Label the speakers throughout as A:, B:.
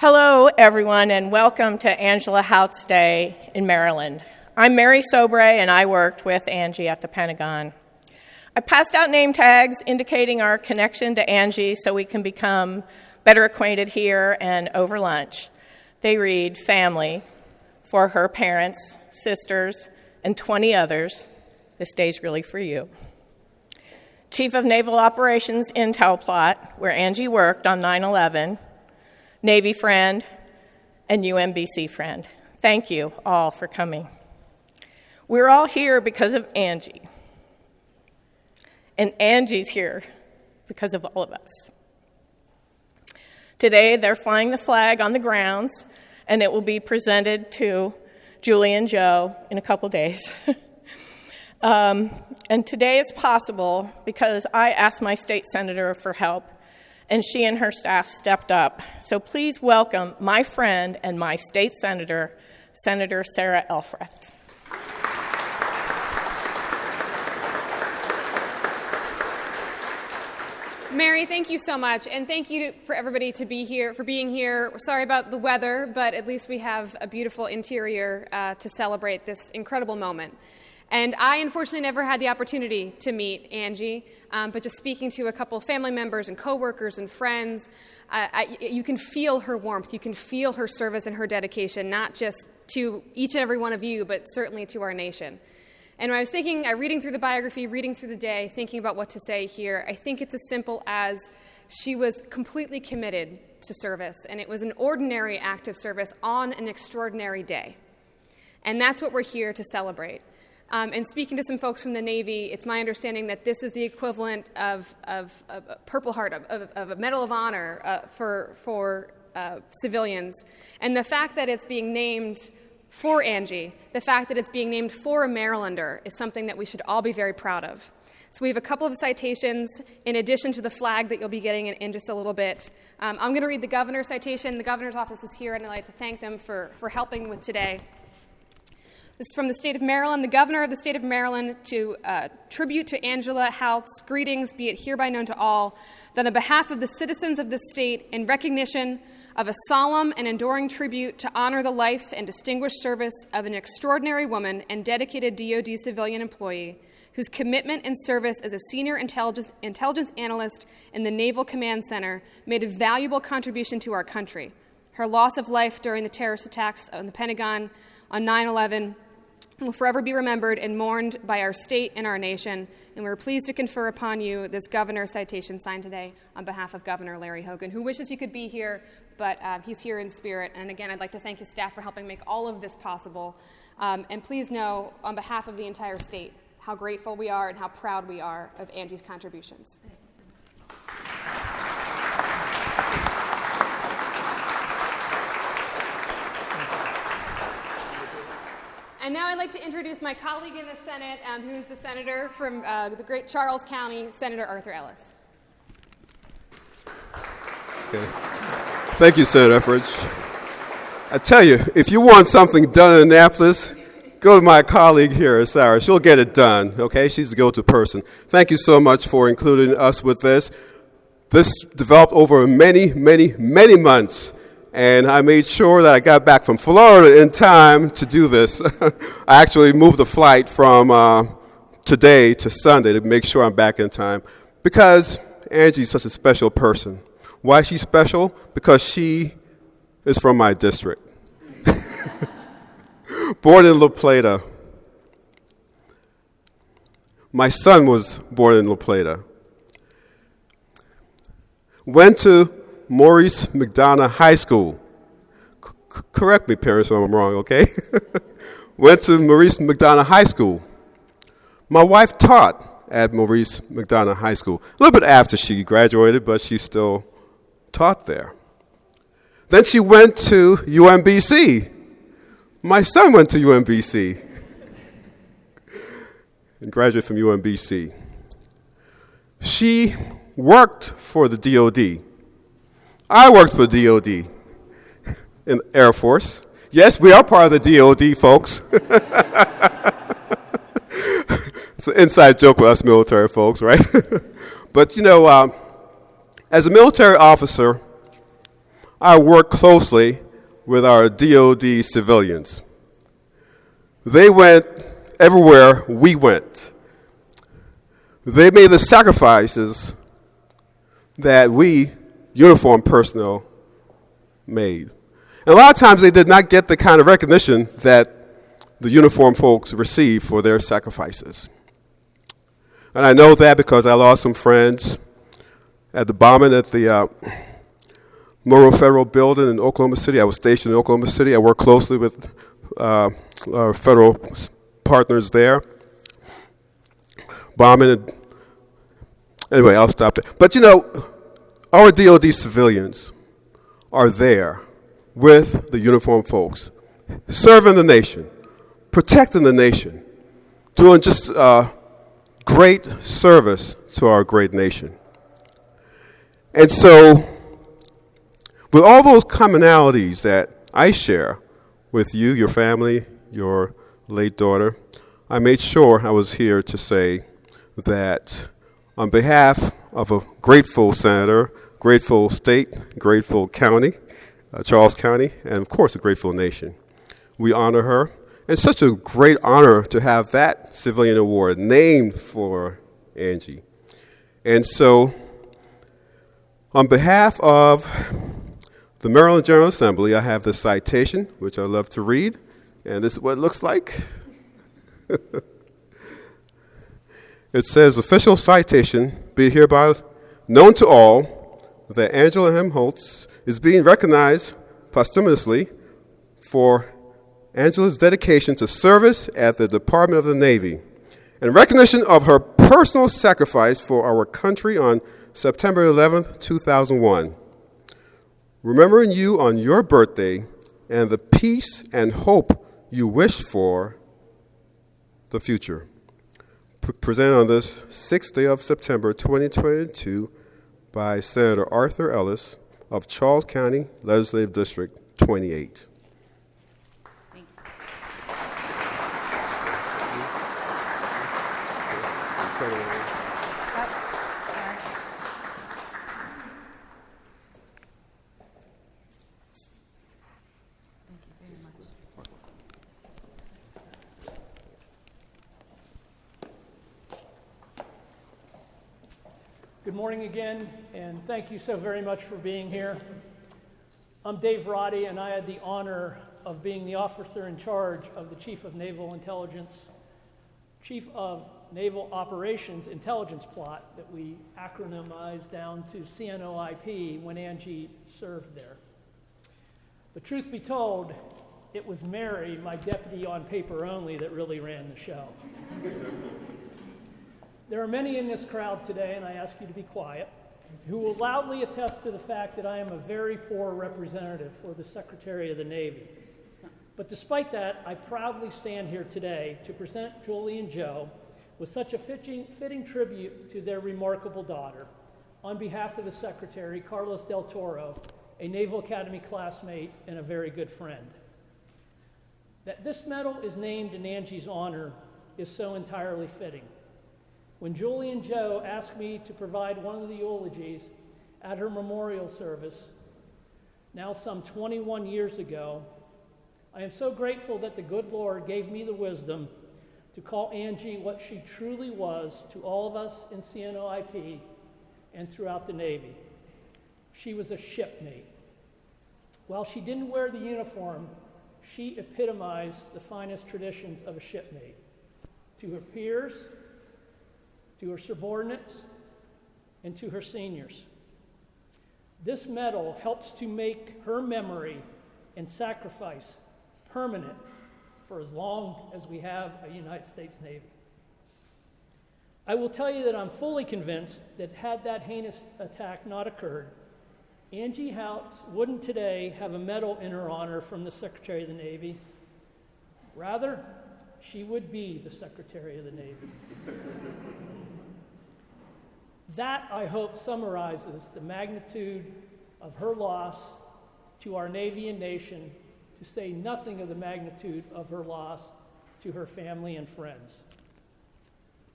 A: Hello, everyone, and welcome to Angela Houtz Day in Maryland. I'm Mary Sobray, and I worked with Angie at the Pentagon. I passed out name tags indicating our connection to Angie so we can become better acquainted here and over lunch. They read family for her parents, sisters, and 20 others. This day's really for you. Chief of Naval Operations Intel Plot, where Angie worked on 9/11, Navy friend, and UMBC friend. Thank you all for coming. We're all here because of Angie. And Angie's here because of all of us. Today, they're flying the flag on the grounds, and it will be presented to Julie and Joe in a couple days. And today is possible because I asked my state senator for help, and she and her staff stepped up. So please welcome my friend and my state senator, Senator Sarah Elfreth.
B: Mary, thank you so much, and thank you for everybody for being here. We're sorry about the weather, but at least we have a beautiful interior to celebrate this incredible moment. And I, unfortunately, never had the opportunity to meet Angie, but just speaking to a couple of family members and coworkers and friends, you can feel her warmth, you can feel her service and her dedication, not just to each and every one of you, but certainly to our nation. And when I was thinking, reading through the biography, reading through the day, thinking about what to say here, I think it's as simple as she was completely committed to service, and it was an ordinary act of service on an extraordinary day. And that's what we're here to celebrate. And speaking to some folks from the Navy, it's my understanding that this is the equivalent of a Purple Heart, of a Medal of Honor for civilians. And the fact that it's being named for Angie, the fact that it's being named for a Marylander, is something that we should all be very proud of. So we have a couple of citations in addition to the flag that you'll be getting in just a little bit. I'm going to read the governor's citation. The governor's office is here, and I'd like to thank them for helping with today. This is from the state of Maryland. The governor of the state of Maryland, to tribute to Angela Houtz, greetings be it hereby known to all that on behalf of the citizens of this state, in recognition of a solemn and enduring tribute to honor the life and distinguished service of an extraordinary woman and dedicated DoD civilian employee whose commitment and service as a senior intelligence analyst in the Naval Command Center made a valuable contribution to our country. Her loss of life during the terrorist attacks on the Pentagon on 9/11 will forever be remembered and mourned by our state and our nation, and we're pleased to confer upon you this governor's citation signed today on behalf of Governor Larry Hogan, who wishes he could be here, but he's here in spirit. And again, I'd like to thank his staff for helping make all of this possible. And please know, on behalf of the entire state, how grateful we are and how proud we are of Angie's contributions. And now I'd like to introduce my colleague in the Senate, who's the senator from the great Charles County, Senator Arthur Ellis.
C: Okay. Thank you, Senator Etheridge. I tell you, if you want something done in Annapolis, go to my colleague here, Sarah. She'll get it done, okay? She's the go-to person. Thank you so much for including us with this. This developed over many, many, many months. And I made sure that I got back from Florida in time to do this. I actually moved the flight from today to Sunday to make sure I'm back in time because Angie's such a special person. Why is she special? Because she is from my district. Born in La Plata. My son was born in La Plata. Went to Maurice McDonough High School. Correct me, parents, if I'm wrong, okay? Went to Maurice McDonough High School. My wife taught at Maurice McDonough High School. A little bit after she graduated, but she still taught there. Then she went to UMBC. My son went to UMBC and graduated from UMBC. She worked for the DoD. I worked for the DoD in the Air Force. Yes, we are part of the DoD, folks. It's an inside joke with us military folks, right? But, you know, as a military officer, I worked closely with our DoD civilians. They went everywhere we went. They made the sacrifices that we, uniformed personnel, made. And a lot of times they did not get the kind of recognition that the uniformed folks received for their sacrifices. And I know that because I lost some friends at the bombing at the Murrah Federal Building in Oklahoma City. I was stationed in Oklahoma City. I worked closely with our federal partners there. Bombing. Anyway, I'll stop there. But our DoD civilians are there with the uniformed folks, serving the nation, protecting the nation, doing just great service to our great nation. And so, with all those commonalities that I share with you, your family, your late daughter, I made sure I was here to say that on behalf of a grateful senator, grateful state, grateful county, Charles County, and of course a grateful nation, we honor her. It's such a great honor to have that civilian award named for Angie. And so, on behalf of the Maryland General Assembly, I have this citation, which I love to read, and this is what it looks like. It says, official citation, be hereby known to all that Angela Houtz is being recognized posthumously for Angela's dedication to service at the Department of the Navy in recognition of her personal sacrifice for our country on September 11th, 2001. Remembering you on your birthday and the peace and hope you wish for the future. Presented on this 6th day of September 2022 by Senator Arthur Ellis of Charles County Legislative District 28.
D: Thank you very much.
E: Good morning again, and thank you so very much for being here. I'm Dave Roddy, and I had the honor of being the officer in charge of the Chief of Naval Intelligence, Chief of Naval Operations Intelligence Plot that we acronymized down to CNOIP when Angie served there. But truth be told, it was Mary, my deputy on paper only, that really ran the show. There are many in this crowd today, and I ask you to be quiet, who will loudly attest to the fact that I am a very poor representative for the Secretary of the Navy. But despite that, I proudly stand here today to present Julie and Joe with such a fitting tribute to their remarkable daughter on behalf of the Secretary, Carlos Del Toro, a Naval Academy classmate and a very good friend. That this medal is named in Angie's honor is so entirely fitting. When Julie and Joe asked me to provide one of the eulogies at her memorial service, now some 21 years ago, I am so grateful that the good Lord gave me the wisdom to call Angie what she truly was to all of us in CNOIP and throughout the Navy. She was a shipmate. While she didn't wear the uniform, she epitomized the finest traditions of a shipmate. To her peers, to her subordinates, and to her seniors. This medal helps to make her memory and sacrifice permanent for as long as we have a United States Navy. I will tell you that I'm fully convinced that had that heinous attack not occurred, Angie Houtz wouldn't today have a medal in her honor from the Secretary of the Navy. Rather, she would be the Secretary of the Navy. That, I hope, summarizes the magnitude of her loss to our Navy and nation, to say nothing of the magnitude of her loss to her family and friends.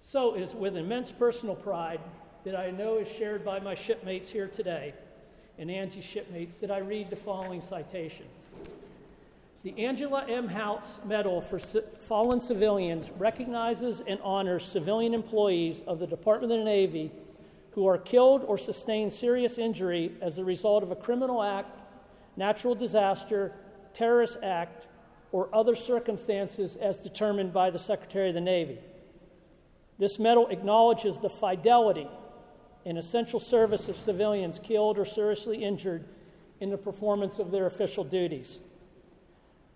E: So it is with immense personal pride that I know is shared by my shipmates here today, and Angie shipmates that I read the following citation. The Angela M. Houtz Medal for Fallen Civilians recognizes and honors civilian employees of the Department of the Navy who are killed or sustain serious injury as a result of a criminal act, natural disaster, terrorist act, or other circumstances as determined by the Secretary of the Navy. This medal acknowledges the fidelity and essential service of civilians killed or seriously injured in the performance of their official duties.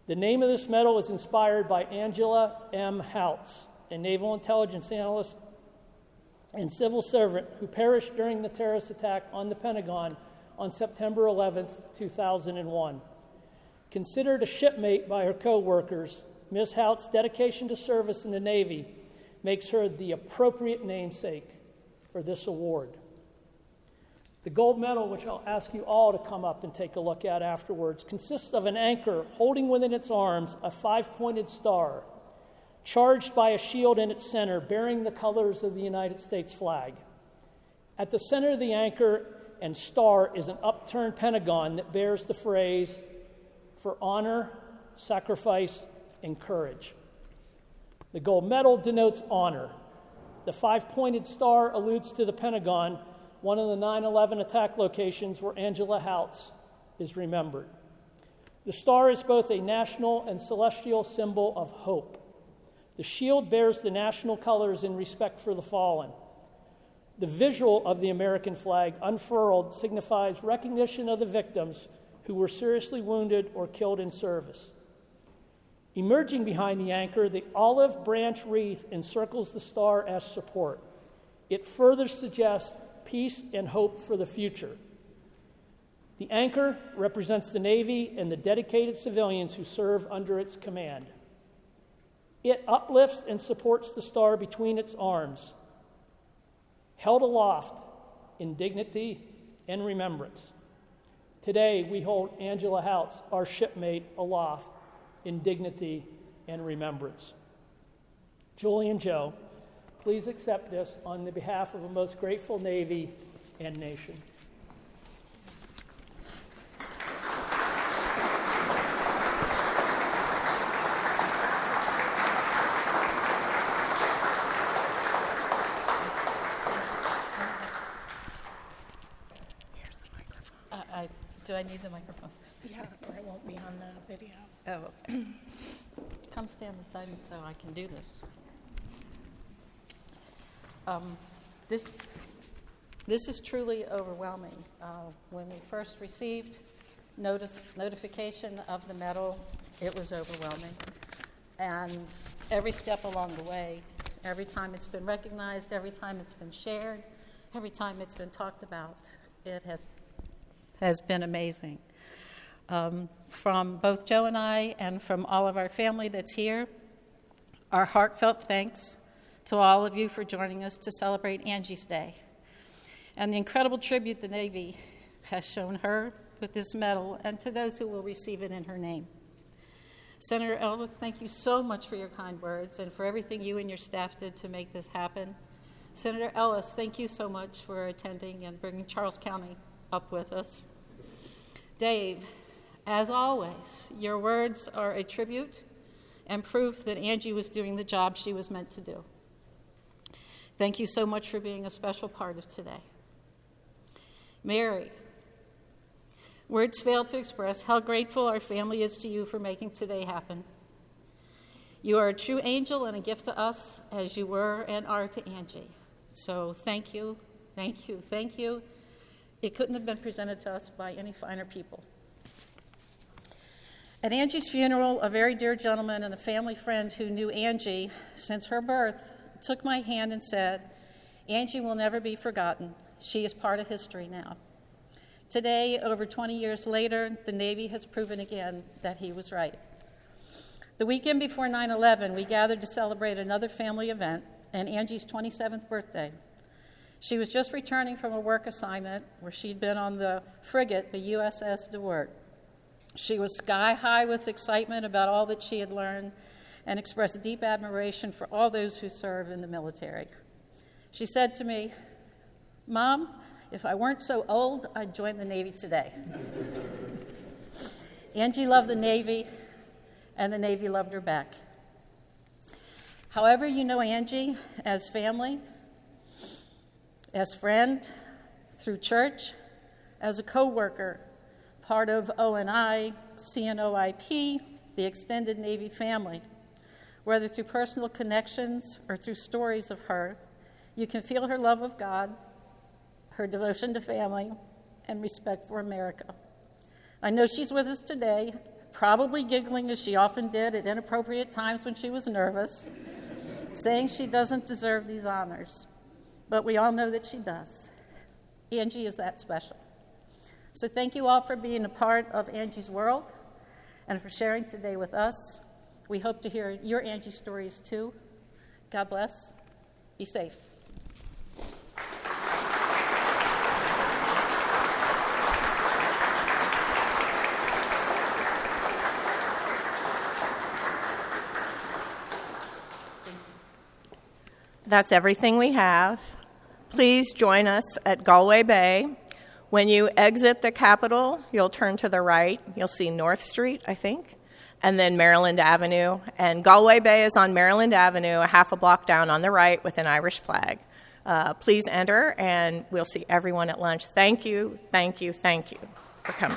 E: The name of this medal is inspired by Angela M. Houtz, a naval intelligence analyst and civil servant who perished during the terrorist attack on the Pentagon on September 11, 2001. Considered a shipmate by her co-workers, Ms. Houtz's dedication to service in the Navy makes her the appropriate namesake for this award. The gold medal, which I'll ask you all to come up and take a look at afterwards, consists of an anchor holding within its arms a 5-pointed star, charged by a shield in its center bearing the colors of the United States flag. At the center of the anchor and star is an upturned pentagon that bears the phrase, "For honor, sacrifice, and courage." The gold medal denotes honor. The 5-pointed star alludes to the Pentagon, one of the 9/11 attack locations where Angela Houtz is remembered. The star is both a national and celestial symbol of hope. The shield bears the national colors in respect for the fallen. The visual of the American flag unfurled signifies recognition of the victims who were seriously wounded or killed in service. Emerging behind the anchor, the olive branch wreath encircles the star as support. It further suggests peace and hope for the future. The anchor represents the Navy and the dedicated civilians who serve under its command. It uplifts and supports the star between its arms, held aloft in dignity and remembrance. Today, we hold Angela Houtz, our shipmate, aloft in dignity and remembrance. Julie and Joe, please accept this on the behalf of a most grateful Navy and nation.
D: Do I need the microphone?
A: Yeah, or it won't be on the video.
D: Oh, okay. Come stand beside me so I can do this. This is truly overwhelming. When we first received notification of the medal, it was overwhelming. And every step along the way, every time it's been recognized, every time it's been shared, every time it's been talked about, it has been amazing. From both Joe and I and from all of our family that's here, our heartfelt thanks to all of you for joining us to celebrate Angie's Day and the incredible tribute the Navy has shown her with this medal and to those who will receive it in her name. Senator Elwood, thank you so much for your kind words and for everything you and your staff did to make this happen. Senator Ellis, thank you so much for attending and bringing Charles County up with us. Dave, as always, your words are a tribute and proof that Angie was doing the job she was meant to do. Thank you so much for being a special part of today. Mary, words fail to express how grateful our family is to you for making today happen. You are a true angel and a gift to us as you were and are to Angie. So thank you, thank you, thank you. It couldn't have been presented to us by any finer people. At Angie's funeral, a very dear gentleman and a family friend who knew Angie since her birth took my hand and said, "Angie will never be forgotten. She is part of history now." Today, over 20 years later, the Navy has proven again that he was right. The weekend before 9/11, we gathered to celebrate another family event and Angie's 27th birthday. She was just returning from a work assignment where she'd been on the frigate, the USS DeWert. She was sky high with excitement about all that she had learned and expressed deep admiration for all those who serve in the military. She said to me, "Mom, If I weren't so old, I'd join the Navy today. Angie loved the Navy, and the Navy loved her back. However you know Angie, as family, as friend, through church, as a co-worker, part of ONI, CNOIP, the extended Navy family. Whether through personal connections or through stories of her, you can feel her love of God, her devotion to family, and respect for America. I know she's with us today, probably giggling as she often did at inappropriate times when she was nervous, saying she doesn't deserve these honors. But we all know that she does. Angie is that special. So thank you all for being a part of Angie's world and for sharing today with us. We hope to hear your Angie stories too. God bless. Be safe.
A: That's everything we have. Please join us at Galway Bay. When you exit the Capitol, you'll turn to the right. You'll see North Street, I think, and then Maryland Avenue. And Galway Bay is on Maryland Avenue, a half a block down on the right with an Irish flag. Please enter, and we'll see everyone at lunch. Thank you, thank you, thank you for coming.